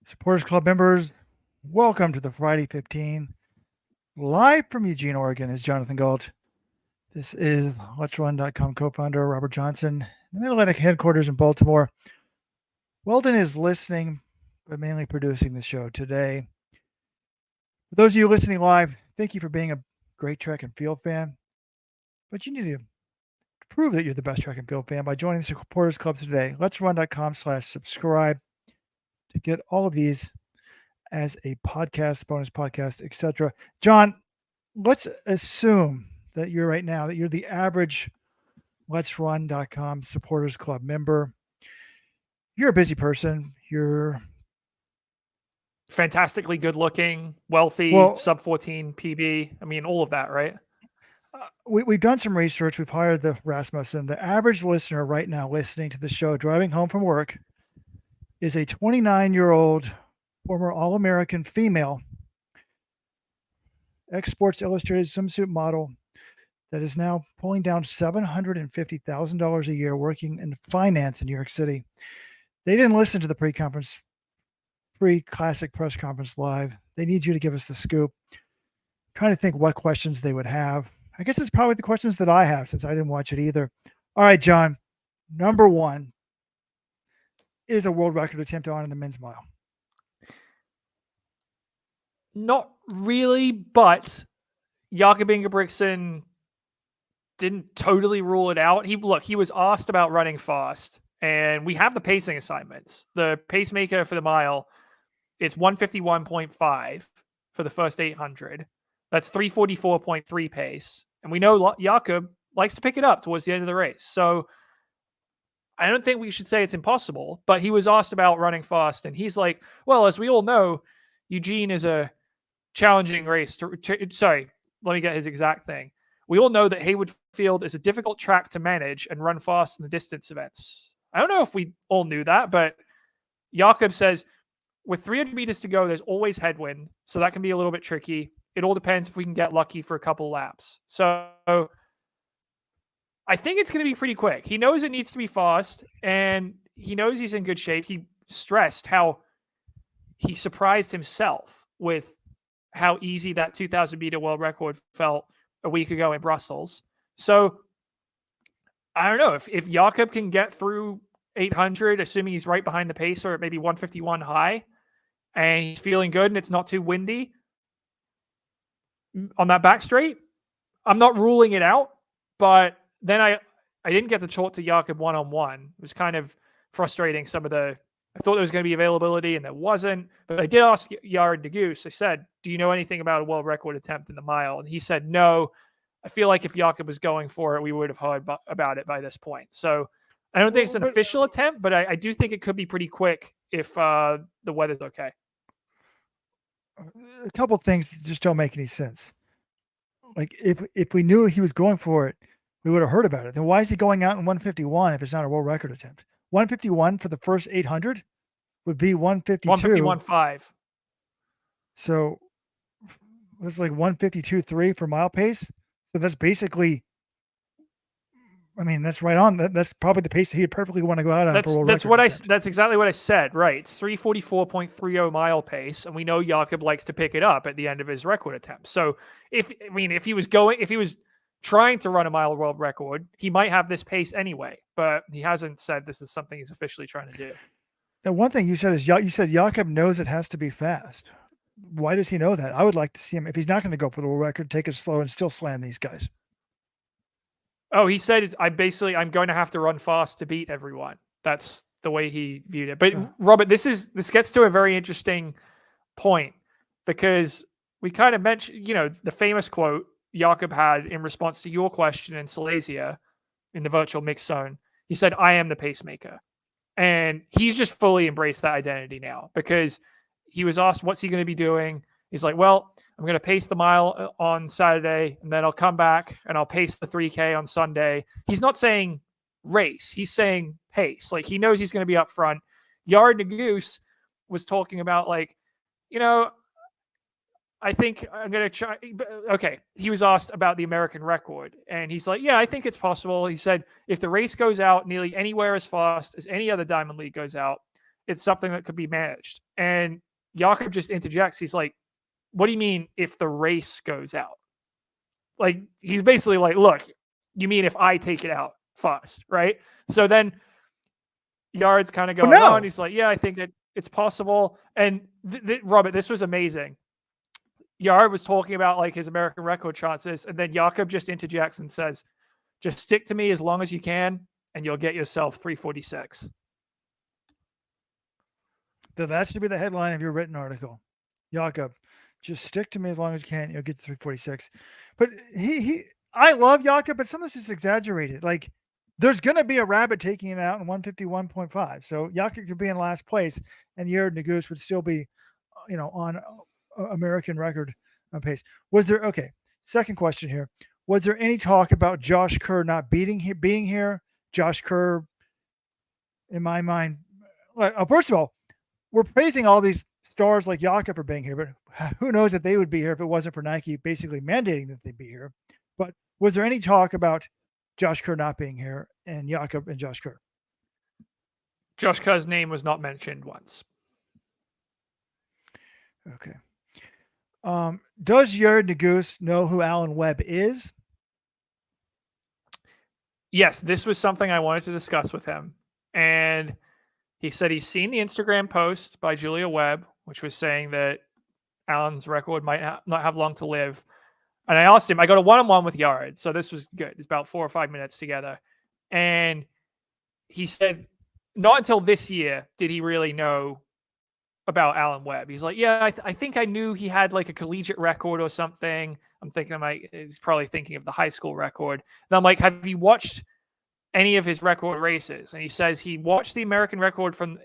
Supporters Club members, welcome to the Friday 15. Live from Eugene, Oregon is Jonathan Galt. This is Let'sRun.com co-founder Robert Johnson, the Mid-Atlantic headquarters in Baltimore. Weldon is listening, but mainly producing the show today. For those of you listening live, thank you for being a great track and field fan. But you need to prove that you're the best track and field fan by joining the Supporters Club today. Let'sRun.com/subscribe to get all of these as a podcast, bonus podcast, etc. John, let's assume that you're the average Let'sRun.com Supporters Club member. You're a busy person. You're fantastically good looking, wealthy, sub 14 PB. I mean, all of that, right? We've done some research. We've hired the Rasmussen. The average listener right now listening to the show, driving home from work, is a 29-year-old former All-American female, ex-Sports Illustrated swimsuit model that is now pulling down $750,000 a year working in finance in New York City. They didn't listen to the pre-classic press conference live. They need you to give us the scoop. I'm trying to think what questions they would have. I guess it's probably the questions that I have since I didn't watch it either. All right, John. Number one, is a world record attempt on in the men's mile? Not really, but Jakob Ingebrigtsen didn't totally rule it out. He was asked about running fast, and we have the pacing assignments. The pacemaker for the mile, it's 151.5 for the first 800. That's 344.3 pace. And we know Jakob likes to pick it up towards the end of the race. So I don't think we should say it's impossible, but he was asked about running fast, and he's like, well, as we all know, Eugene is a challenging race. Sorry, let me get his exact thing. We all know that Hayward Field is a difficult track to manage and run fast in the distance events. I don't know if we all knew that, but Jakob says, with 300 meters to go, there's always headwind, so that can be a little bit tricky. It all depends if we can get lucky for a couple laps. So I think it's going to be pretty quick. He knows it needs to be fast, and he knows he's in good shape. He stressed how he surprised himself with how easy that 2,000 meter world record felt a week ago in Brussels. So I don't know if Jakob can get through 800, assuming he's right behind the pacer at maybe 151 high, and he's feeling good and it's not too windy on that back straight. I'm not ruling it out, but then I didn't get to talk to Jakob one-on-one. It was kind of frustrating. I thought there was going to be availability and there wasn't, but I did ask Jared de Goose. I said, do you know anything about a world record attempt in the mile? And he said, no. I feel like if Jakob was going for it, we would have heard about it by this point. So I don't think it's an official attempt, but I do think it could be pretty quick if the weather's okay. A couple of things just don't make any sense. Like if we knew he was going for it, we would have heard about it. Then why is he going out in 151 if it's not a world record attempt? 151 for the first 800 would be 152. 151.5. So that's like 152.3 for mile pace. So that's basically, I mean, that's right on. That's probably the pace he'd perfectly want to go out on. That's exactly what I said. Right. It's 344.30 mile pace. And we know Jakob likes to pick it up at the end of his record attempt. So if he was trying to run a mile world record, he might have this pace anyway, but he hasn't said this is something he's officially trying to do. Now, one thing you said is Jakob knows it has to be fast. Why does he know that? I would like to see him, if he's not going to go for the world record, take it slow and still slam these guys. Oh, he said, I'm going to have to run fast to beat everyone. That's the way he viewed it. But Robert, this gets to a very interesting point, because we kind of mentioned, the famous quote Jakob had in response to your question in Silesia in the virtual mixed zone. He said, I am the pacemaker. And he's just fully embraced that identity now, because he was asked, what's he going to be doing? He's like, well, I'm going to pace the mile on Saturday, and then I'll come back and I'll pace the 3K on Sunday. He's not saying race. He's saying pace. Like, he knows he's going to be up front. Jared de Goose was talking about, like, I think I'm going to try. Okay. He was asked about the American record, and he's like, yeah, I think it's possible. He said, if the race goes out nearly anywhere as fast as any other Diamond League goes out, it's something that could be managed. And Jakob just interjects. He's like, what do you mean if the race goes out? Like, he's basically like, look, you mean if I take it out fast, right? So then Yard's kind of going on. He's like, yeah, I think that it's possible. And Robert, this was amazing. Yard was talking about like his American record chances, and then Jakob just interjects and says, just stick to me as long as you can, and you'll get yourself 346. So that should be the headline of your written article. Jakob, just stick to me as long as you can, you'll get to 346. But I love Jakob, but some of this is exaggerated. Like, there's going to be a rabbit taking it out in 151.5. So Jakob could be in last place, and Jared Naguse would still be, on American record pace. Was there, okay, second question here. Was there any talk about Josh Kerr not being here? Josh Kerr, in my mind, first of all, we're praising all these stars like Jakob for being here, but who knows if they would be here if it wasn't for Nike basically mandating that they be here. But was there any talk about Josh Kerr not being here and Jakob and Josh Kerr? Josh Kerr's name was not mentioned once. Okay. Does Jared Naguse know who Alan Webb is? Yes, this was something I wanted to discuss with him. And he said he's seen the Instagram post by Julia Webb, which was saying that Alan's record might not have long to live. And I asked him, I got a one-on-one with Yard, so this was good. It's about 4 or 5 minutes together. And he said not until this year did he really know about Alan Webb. He's like, yeah, I think I knew he had like a collegiate record or something. I'm thinking he's probably thinking of the high school record. And I'm like, have you watched any of his record races? And he says he watched the American record from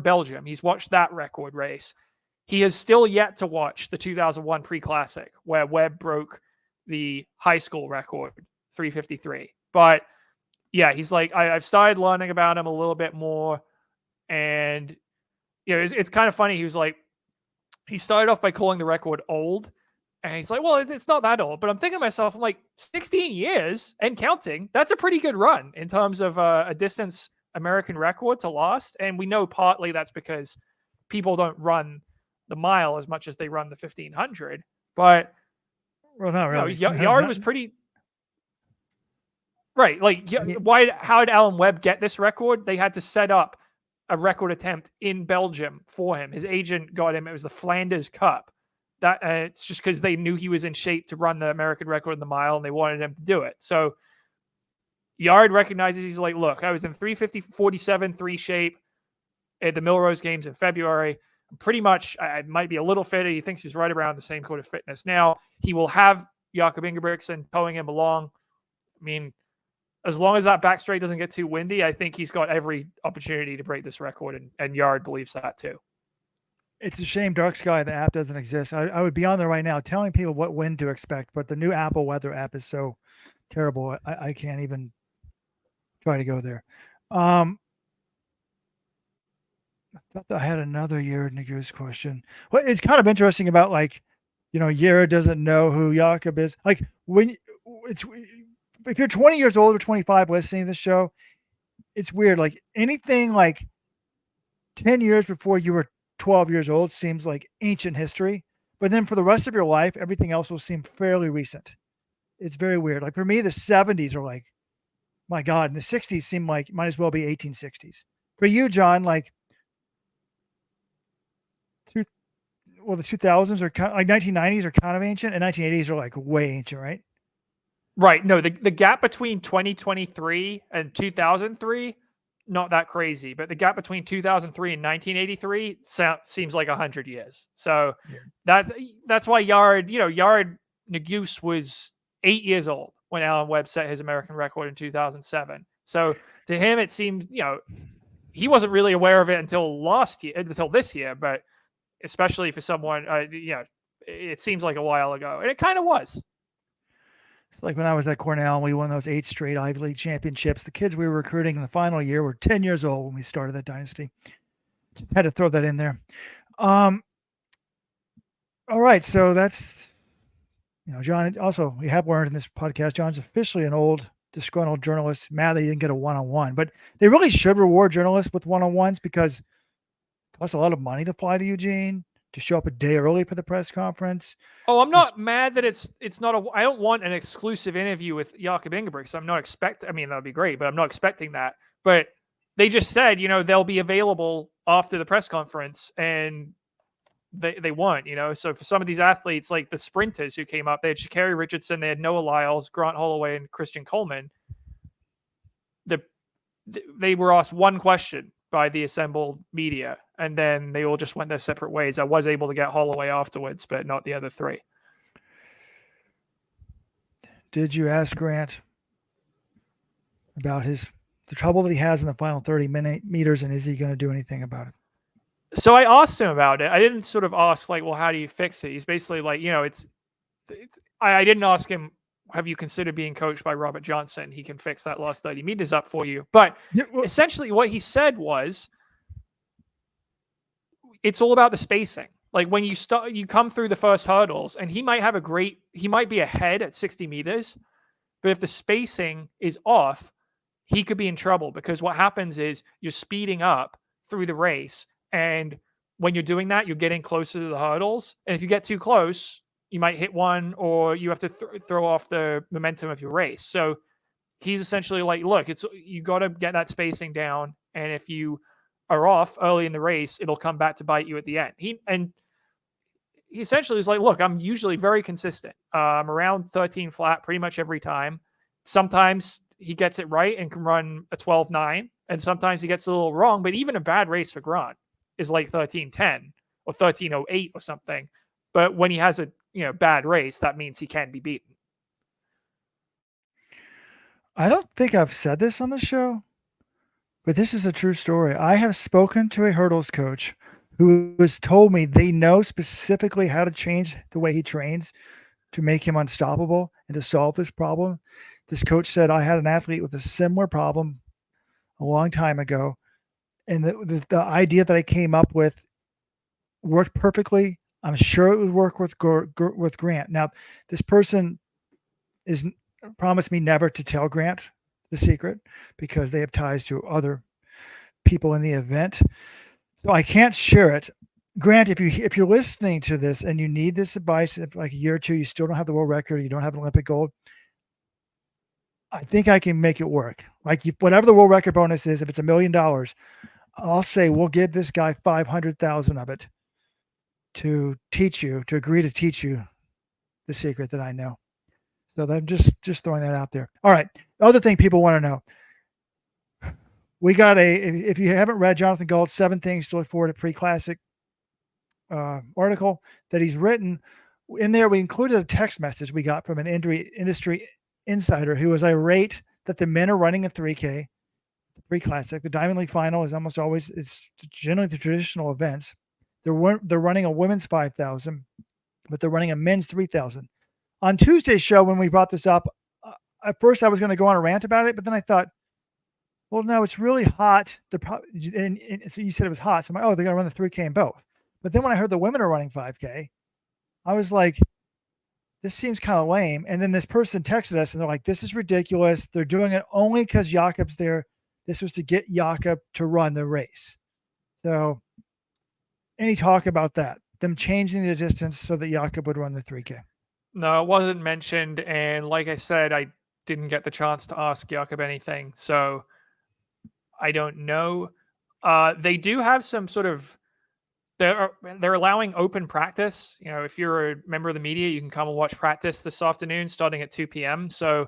Belgium. He's watched that record race. He has still yet to watch the 2001 pre-classic where Webb broke the high school record, 353. But yeah, he's like, I've started learning about him a little bit more. And it's kind of funny. He was like, he started off by calling the record old. And he's like, well, it's not that old. But I'm thinking to myself, I'm like, 16 years and counting. That's a pretty good run in terms of a distance American record to last. And we know partly that's because people don't run the mile as much as they run the 1500. But well, not really. Yard was pretty right. Like, how did Alan Webb get this record? They had to set up a record attempt in Belgium for him. His agent got him. It was the Flanders Cup. That it's just because they knew he was in shape to run the American record in the mile, and they wanted him to do it. So Yard recognizes, he's like, look, I was in 350-47 3 shape at the Millrose Games in February. Pretty much, I might be a little fitter. He thinks he's right around the same sort of fitness now. He will have Jakob Ingebrigtsen towing him along. I mean, as long as that back straight doesn't get too windy, I think he's got every opportunity to break this record, and Yard believes that too. It's a shame Dark Sky, the app, doesn't exist. I would be on there right now telling people what wind to expect, but the new Apple weather app is so terrible. I can't even try to go there. I thought I had another Jared Naguse question. Well, it's kind of interesting about Jared doesn't know who Jakob is. Like if you're 20 years old or 25 listening to this show, it's weird. Like anything like 10 years before you were 12 years old seems like ancient history, but then for the rest of your life, everything else will seem fairly recent. It's very weird. Like for me, the 70s are like, my God, and the 60s seem like might as well be 1860s. For you, John, like the 2000s are kind of, like 1990s are kind of ancient, and 1980s are like way ancient, right? Right. No, the gap between 2023 and 2003, not that crazy, but the gap between 2003 and 1983 seems like 100 years. So yeah. That's why Jared Naguse was 8 years old when Alan Webb set his American record in 2007. So to him, it seemed, he wasn't really aware of it until this year, but especially for someone, it seems like a while ago, and it kind of was. It's like when I was at Cornell and we won those 8 straight Ivy League championships. The kids we were recruiting in the final year were 10 years old when we started that dynasty. Just had to throw that in there. All right. So that's, John, also, we have learned in this podcast, John's officially an old disgruntled journalists mad they didn't get a one-on-one. But they really should reward journalists with one-on-ones because it costs a lot of money to fly to Eugene, to show up a day early for the press conference. Oh, I'm not mad that it's not a. I don't want an exclusive interview with Jakob Ingebrigtsen. I'm not expecting. I mean, that would be great, but I'm not expecting that. But they just said, they'll be available after the press conference, and they won. So for some of these athletes, like the sprinters who came up, they had Sha'Carri, Richardson, they had Noah Lyles, Grant Holloway, and Christian Coleman. They were asked one question by the assembled media, and then they all just went their separate ways. I was able to get Holloway afterwards, but not the other three. Did you ask Grant about the trouble that he has in the final 30 meters, and is he going to do anything about it? So I asked him about it. I didn't sort of ask like, well, how do you fix it? He's basically like, I didn't ask him, have you considered being coached by Robert Johnson? He can fix that last 30 meters up for you. But essentially what he said was, it's all about the spacing. Like when you come through the first hurdles, and he might be ahead at 60 meters, but if the spacing is off, he could be in trouble, because what happens is you're speeding up through the race. And when you're doing that, you're getting closer to the hurdles. And if you get too close, you might hit one, or you have to throw off the momentum of your race. So he's essentially like, look, you got to get that spacing down. And if you are off early in the race, it'll come back to bite you at the end. He essentially is like, look, I'm usually very consistent. I'm around 13 flat pretty much every time. Sometimes he gets it right and can run a 12.9, and sometimes he gets a little wrong. But even a bad race for Grant is like 13.10 or 13.08 or something. But when he has a bad race, that means he can be beaten. I don't think I've said this on the show, but this is a true story. I have spoken to a hurdles coach who has told me they know specifically how to change the way he trains to make him unstoppable and to solve this problem. This coach said, I had an athlete with a similar problem a long time ago, and the idea that I came up with worked perfectly. I'm sure it would work with Grant. Now, this person is promised me never to tell Grant the secret, because they have ties to other people in the event. So I can't share it. Grant, if you're listening to this and you need this advice, if like a year or two, you still don't have the world record, you don't have an Olympic gold, I think I can make it work. Like whatever the world record bonus is, if it's $1 million, I'll say we'll give this guy 500,000 of it to agree to teach you the secret that I know. So I'm just throwing that out there. All right. The other thing people want to know. We got if you haven't read Jonathan Gault's 7 Things to Look Forward to Pre-Classic article that he's written, in there we included a text message we got from an industry insider who was irate that the men are running a 3K, the pre-classic. The Diamond League final is almost always, it's generally the traditional events. They're running a women's 5,000, but they're running a men's 3,000. On Tuesday's show, when we brought this up, at first I was going to go on a rant about it, but then I thought, well, no, it's really hot. And so you said it was hot. So I'm like, oh, they're going to run the 3K in both. But then when I heard the women are running 5K, I was like, this seems kind of lame. And then this person texted us and they're like, this is ridiculous. They're doing it only because Jakob's there. This was to get Jakob to run the race. So any talk about that, them changing the distance so that Jakob would run the 3K? No, it wasn't mentioned. And like I said, I didn't get the chance to ask Jakob anything. So I don't know. They do have some sort of, they're allowing open practice. You know, if you're a member of the media, you can come and watch practice this afternoon starting at 2 p.m. So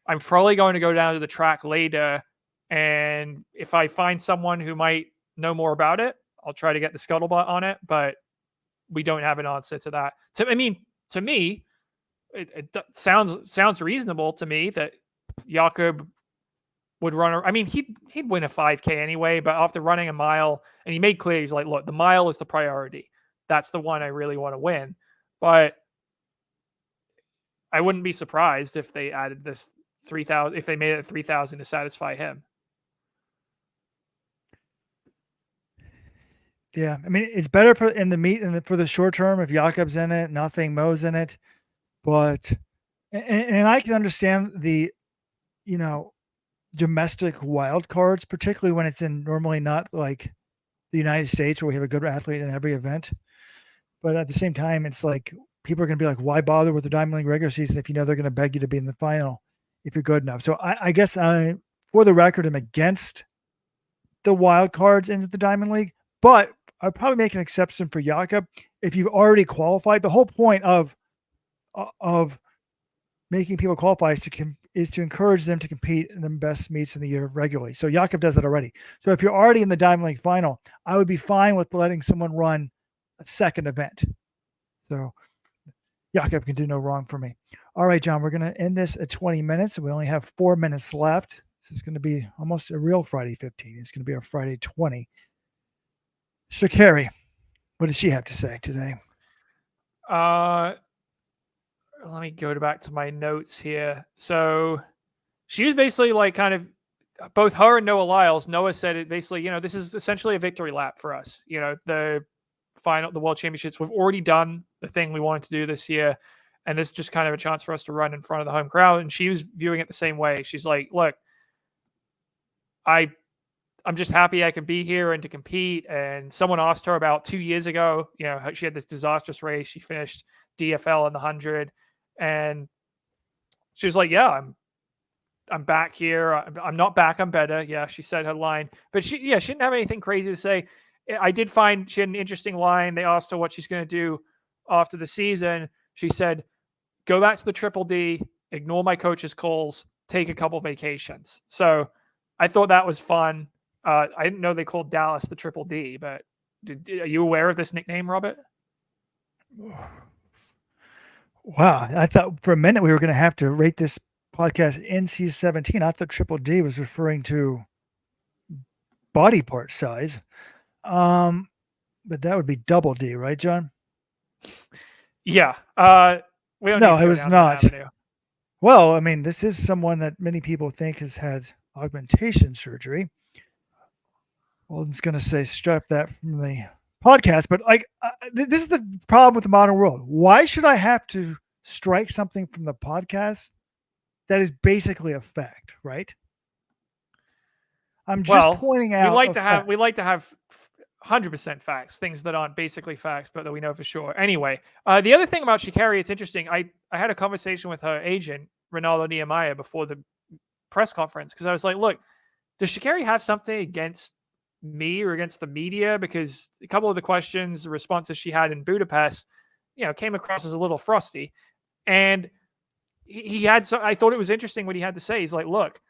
I'm probably going to go down to the track later. And if I find someone who might know more about it, I'll try to get the scuttlebutt on it. But we don't have an answer to that. To me, it sounds reasonable to me that Jakob would run. I mean, he'd win a 5K anyway, but after running a mile, and he made clear, he's like, look, the mile is the priority. That's the one I really want to win. But I wouldn't be surprised if they added this 3,000, if they made it 3,000 to satisfy him. Yeah, I mean, it's better for in the meet and for the short term if Jakob's in it, nothing, Mo's in it. But and I can understand the domestic wild cards, particularly when it's in normally not like the United States where we have a good athlete in every event. But at the same time, it's like people are going to be like, why bother with the Diamond League regular season if you know they're going to beg you to be in the final if you're good enough? So I guess for the record, I'm against the wild cards into the Diamond League, but I'd probably make an exception for Jakob if you've already qualified. The whole point of making people qualify is to encourage them to compete in the best meets in the year regularly. So Jakob does it already. So if you're already in the Diamond League final, I would be fine with letting someone run a second event. So Jakob can do no wrong for me. All right, John, we're going to end this at 20 minutes. We only have 4 minutes left. This is going to be almost a real Friday 15. It's going to be a Friday 20. Sha'Carri, what does she have to say today? Let me go back to my notes here. So she was basically like kind of both her and Noah Lyles. Noah said it basically, this is essentially a victory lap for us. The World Championships, we've already done the thing we wanted to do this year. And this is just kind of a chance for us to run in front of the home crowd. And she was viewing it the same way. She's like, look, I'm just happy I could be here and to compete. And someone asked her about 2 years ago, she had this disastrous race. She finished DFL in the 100. And she was like, yeah, I'm back here. I'm not back. I'm better. Yeah, she said her line. But she didn't have anything crazy to say. I did find she had an interesting line. They asked her what she's going to do after the season. She said, go back to the Triple D, ignore my coach's calls, take a couple vacations. So I thought that was fun. I didn't know they called Dallas the Triple D, but are you aware of this nickname, Robert? Wow. I thought for a minute we were going to have to rate this podcast NC-17. I thought Triple D was referring to body part size. But that would be double D, right, John? Yeah. We don't no, need to it was down not. that avenue. Well, I mean, this is someone that many people think has had augmentation surgery. Well, it's going to say strap that from the podcast, but like this is the problem with the modern world. Why should I have to strike something from the podcast that is basically a fact, right? I'm just pointing out. We like to have 100% facts, things that aren't basically facts, but that we know for sure. Anyway, the other thing about Sha'Carri, it's interesting. I had a conversation with her agent, Ronaldo Nehemiah, before the press conference because I was like, look, does Sha'Carri have something against me or against the media? Because a couple of the questions, the responses she had in Budapest, came across as a little frosty. And he had I thought it was interesting what he had to say. He's like, look,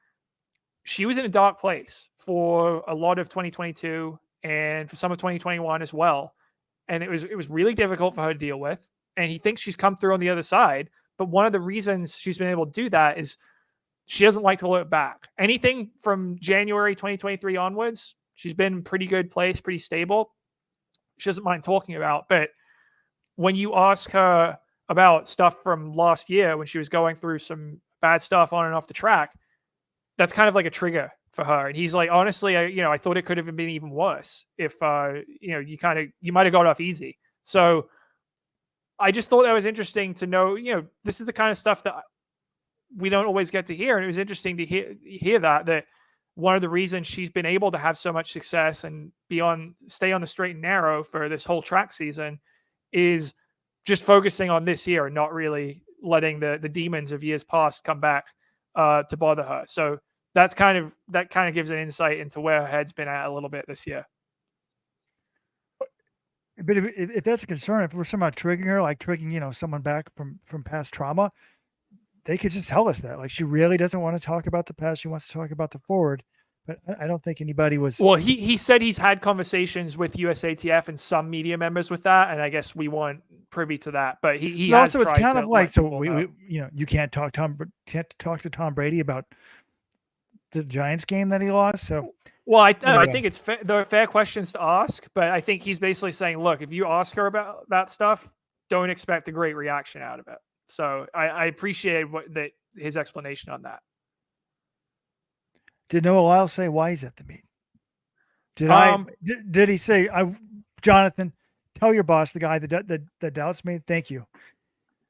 she was in a dark place for a lot of 2022 and for some of 2021 as well. And it was really difficult for her to deal with. And he thinks she's come through on the other side. But one of the reasons she's been able to do that is she doesn't like to look back. Anything from January 2023 onwards, she's been in pretty good place, pretty stable. She doesn't mind talking about. But when you ask her about stuff from last year when she was going through some bad stuff on and off the track, that's kind of like a trigger for her. And he's like, honestly, I thought it could have been even worse if, you might have got off easy. So I just thought that was interesting to know, this is the kind of stuff that we don't always get to hear. And it was interesting to hear that one of the reasons she's been able to have so much success and stay on the straight and narrow for this whole track season is just focusing on this year and not really letting the demons of years past come back to bother her. So that kind of gives an insight into where her head's been at a little bit this year. But if that's a concern, if we're somehow triggering her, like triggering, someone back from past trauma, they could just tell us that. Like she really doesn't want to talk about the past. She wants to talk about the forward. But I don't think anybody was. Well, he said he's had conversations with USATF and some media members with that, and I guess we weren't privy to that. But he has also it's kind of like so we you can't talk to Tom Brady about the Giants game that he lost. So I think it's they're fair questions to ask, but I think he's basically saying, look, if you ask her about that stuff, don't expect a great reaction out of it. So I appreciate his explanation on that. Did Noah Lyles say why he's at the meet? Did he say, Jonathan, tell your boss, the guy that doubts me, thank you.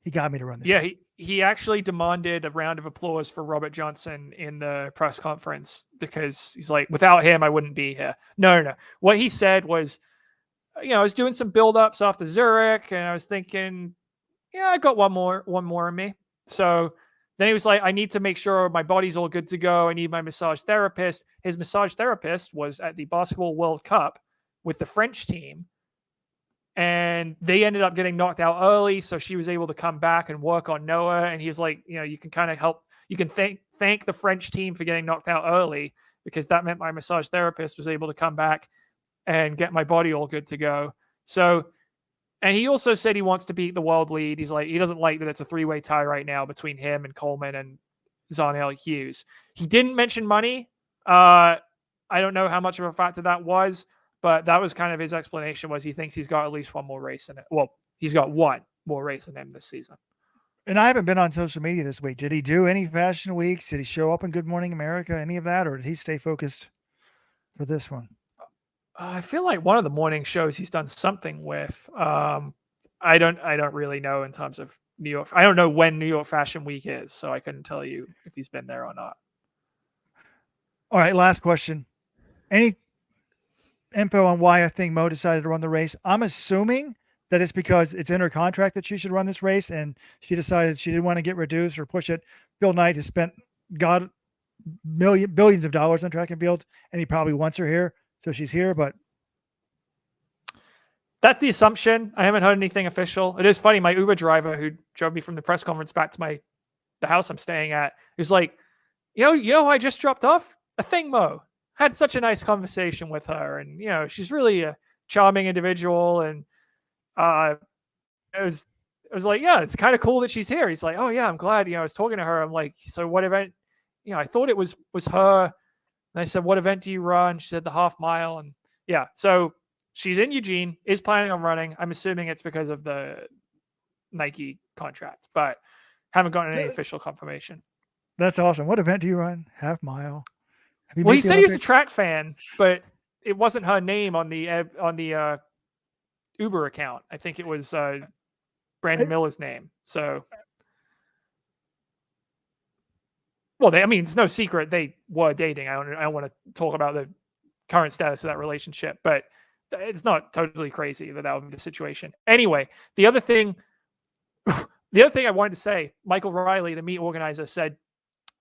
He got me to run this. Yeah, meet. he actually demanded a round of applause for Robert Johnson in the press conference because he's like, without him, I wouldn't be here. No. What he said was, I was doing some build-ups after Zurich, and I was thinking, yeah, I got one more in me. So then he was like, I need to make sure my body's all good to go. I need my massage therapist. His massage therapist was at the Basketball World Cup with the French team, and they ended up getting knocked out early. So she was able to come back and work on Noah. And he's like, you can kind of help. You can thank the French team for getting knocked out early, because that meant my massage therapist was able to come back and get my body all good to go. So, and he also said he wants to beat the world lead. He's like, he doesn't like that it's a 3-way tie right now between him and Coleman and Zarnell Hughes. He didn't mention money. I don't know how much of a factor that was, but that was kind of his explanation, was he thinks he's got at least one more race in it. Well, he's got one more race in him this season. And I haven't been on social media this week. Did he do any fashion weeks? Did he show up in Good Morning America? Any of that? Or did he stay focused for this one? I feel like one of the morning shows he's done something with. I don't really know in terms of New York. I don't know when New York Fashion Week is, so I couldn't tell you if he's been there or not. All right, last question. Any info on why I think Mo decided to run the race? I'm assuming that it's because it's in her contract that she should run this race, and she decided she didn't want to get reduced or push it. Phil Knight has spent billions of dollars on track and field, and he probably wants her here. So she's here, but that's the assumption. I haven't heard anything official. It is funny. My Uber driver who drove me from the press conference back to the house I'm staying at is like, you know who I just dropped off? A thing Mo. Had such a nice conversation with her, and she's really a charming individual, and it was like, yeah, it's kind of cool that she's here. He's like, oh yeah, I'm glad. I was talking to her. I'm like, so what event? I thought it was her. And I said, what event do you run? She said the half mile. And yeah, so she's in Eugene, is planning on running. I'm assuming it's because of the Nike contract, but haven't gotten any official confirmation. That's awesome. What event do you run? Half mile. Well, he said he was a track fan, but it wasn't her name on the Uber account. I think it was Brandon Miller's name. So, well, it's no secret they were dating. I don't want to talk about the current status of that relationship, but it's not totally crazy that would be the situation. Anyway, the other thing I wanted to say, Michael Riley, the meet organizer, said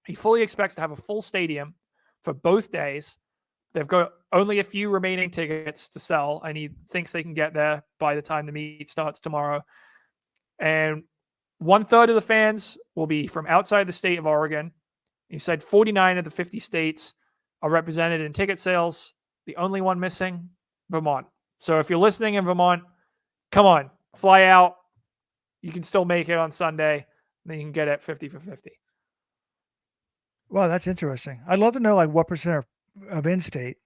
he fully expects to have a full stadium for both days. They've got only a few remaining tickets to sell, and he thinks they can get there by the time the meet starts tomorrow. And 1/3 of the fans will be from outside the state of Oregon. He said 49 of the 50 states are represented in ticket sales. The only one missing, Vermont. So if you're listening in Vermont, come on, fly out. You can still make it on Sunday. Then you can get it 50 for 50. Wow, that's interesting. I'd love to know what percent of in-state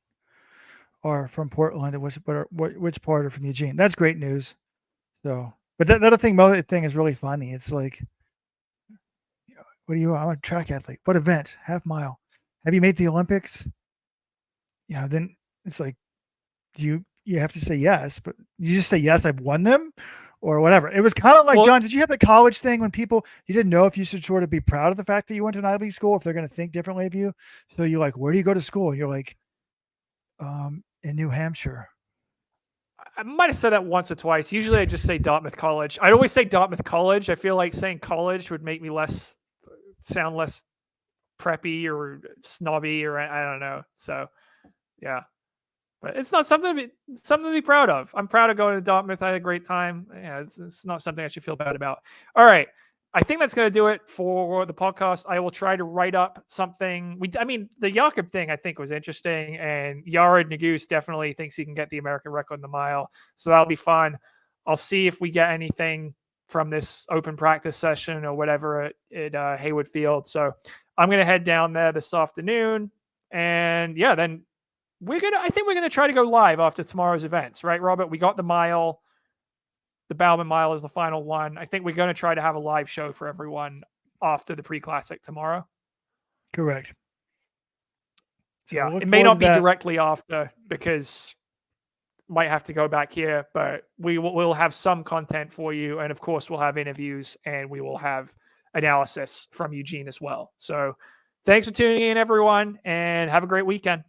are from Portland and which part are from Eugene. That's great news. So, but that other thing is really funny. It's like, what do you? I'm a track athlete. What event? Half mile. Have you made the Olympics? Then it's like, you have to say yes, but you just say yes, I've won them, or whatever. It was kind of like, John, did you have the college thing when you didn't know if you should sort of be proud of the fact that you went to an Ivy League school, if they're going to think differently of you? So you're like, where do you go to school? And you're like, in New Hampshire. I might have said that once or twice. Usually I just say Dartmouth College. I'd always say Dartmouth College. I feel like saying college would make me sound less preppy or snobby, or I don't know. So yeah, but it's not something to be proud of. I'm proud of going to Dartmouth. I had a great time. Yeah, it's not something I should feel bad about. All right. I think that's going to do it for the podcast. I will try to write up something. The Jakob thing I think was interesting, and Yared Nuguse definitely thinks he can get the American record in the mile. So that'll be fun. I'll see if we get anything from this open practice session or whatever at Haywood Field. So I'm going to head down there this afternoon, and yeah, then I think we're going to try to go live after tomorrow's events, right, Robert? We got the mile. The Bauman Mile is the final one. I think we're going to try to have a live show for everyone after the pre-classic tomorrow. Correct. So yeah, it may not be directly after because might have to go back here, but we'll have some content for you. And of course, we'll have interviews and we will have analysis from Eugene as well. So thanks for tuning in, everyone, and have a great weekend.